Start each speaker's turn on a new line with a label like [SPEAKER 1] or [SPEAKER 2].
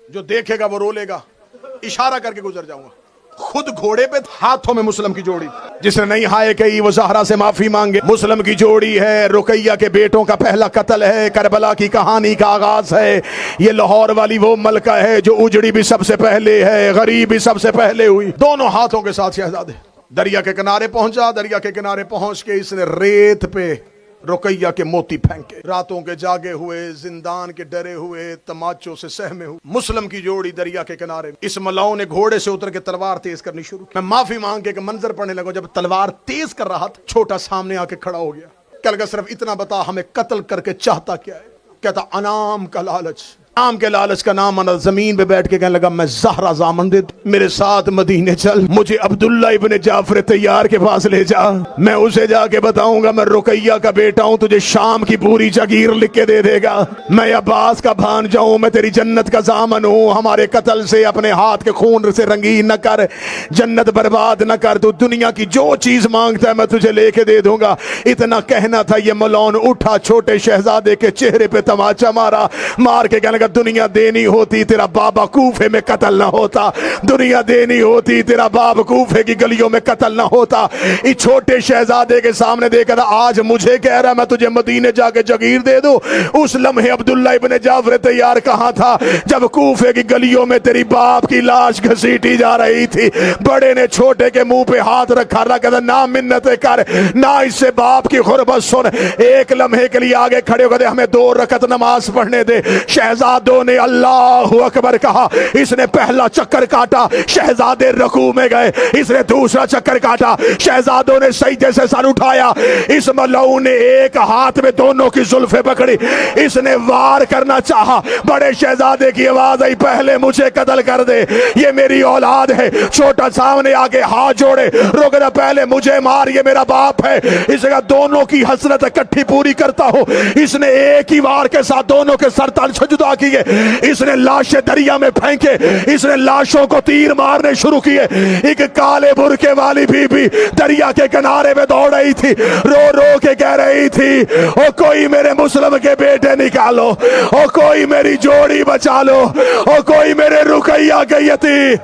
[SPEAKER 1] जो देखेगा वो रो लेगा, इशारा करके गुजर जाऊंगा। खुद घोड़े पे, हाथों में मुस्लिम की जोड़ी, जिसने नहीं हाय कही वो ज़हरा से माफी मांगे। मुस्लिम की जोड़ी है, रुकैया के बेटों का पहला कत्ल है, करबला की कहानी का आगाज है। ये लाहौर वाली वो मलका है जो उजड़ी भी सबसे पहले है, गरीब भी सबसे पहले हुई। दोनों हाथों के साथ शहजादे दरिया के किनारे पहुंचा। दरिया के किनारे पहुंच के इसने रेत पे रुकैया के मोती फेंके। रातों के जागे हुए, जिंदान के डरे हुए, तमाचों से सहमे हुए मुस्लिम की जोड़ी दरिया के किनारे। इस मलाओ ने घोड़े से उतर के तलवार तेज करनी शुरू की। मैं माफी मांग के मंजर पड़ने लगा। जब तलवार तेज कर रहा था, छोटा सामने आके खड़ा हो गया। क्या लगा, सिर्फ इतना बता, हमें कत्ल करके चाहता क्या है? कहता अनाम का लालच। नाम के लालच का नाम आना। जमीन पे बैठ के कहने लगा, मैं ज़हरा जामन दे, मेरे साथ मदीने चल, मुझे अब्दुल्ला इब्ने जाफर तैयार के पास ले जा, मैं उसे जाके बताऊंगा मैं रुकैया का बेटा हूं, तुझे शाम की पूरी जागीर लिख के दे देगा। मैं अब्बास का भांजा हूं, मैं तेरी जन्नत का जामन हूं। हमारे कत्ल से अपने हाथ के खून से रंगीन न कर, जन्नत बर्बाद न कर। तू दुनिया की जो चीज मांगता है मैं तुझे लेके दे दूंगा। इतना कहना था, ये मलौन उठा, छोटे शहजादे के चेहरे पे तमाचा मारा, मार के कहने, दुनिया देनी होती तेरा बाबा कूफे में कत्ल ना होता, दुनिया देनी होती तेरा बाप कूफे की गलियों में कत्ल ना होता। इस छोटे शहजादे के सामने देखा था, आज मुझे कह रहा मैं तुझे मदीने जाके जगीर दे दूं। उस लम्हे अब्दुल्ला इब्ने जाफर तैयार कहां था जब कूफे की गलियों में तेरी बाप की लाश घसीटी जा रही थी। बड़े ने छोटे के मुंह पे हाथ रखा, कहता ना मिन्नत कर, ना इससे बाप की खुरबत सुन। एक लम्हे के लिए आगे खड़े हो गए, हमें 2 रकत नमाज पढ़ने दे। शहजादों ने अल्लाहु अकबर कहा। इसने पहला चक्कर काटा, शहजादे रकू में गए। इसने दूसरा चक्कर काटा, शहजादों ने सजदे से सर उठाया। इस मलऊ ने एक हाथ में दोनों की जुल्फे पकड़ी, इसने वार करना चाहा। बड़े शहजादे की आवाज आई, पहले मुझे कत्ल कर दे, ये मेरी औलाद है। छोटा सामने आके हाथ जोड़े, रोक दे, पहले मुझे मार, ये मेरा बाप है। इसका दोनों की हसरत इकट्ठी पूरी करता हो। इसने एक ही वार के साथ दोनों के सर तल जुदा किए। इसने लाशें दरिया में फेंके, इसने लाशों को तीर मारने शुरू किए। एक काले बुरके वाली बीबी दरिया के किनारे में दौड़ रही थी, रो रो के कह रही थी, ओ कोई मेरे मुस्लिम के बेटे निकालो, ओ कोई मेरी जोड़ी बचा लो, ओ कोई मेरे रुकैया के यतीम।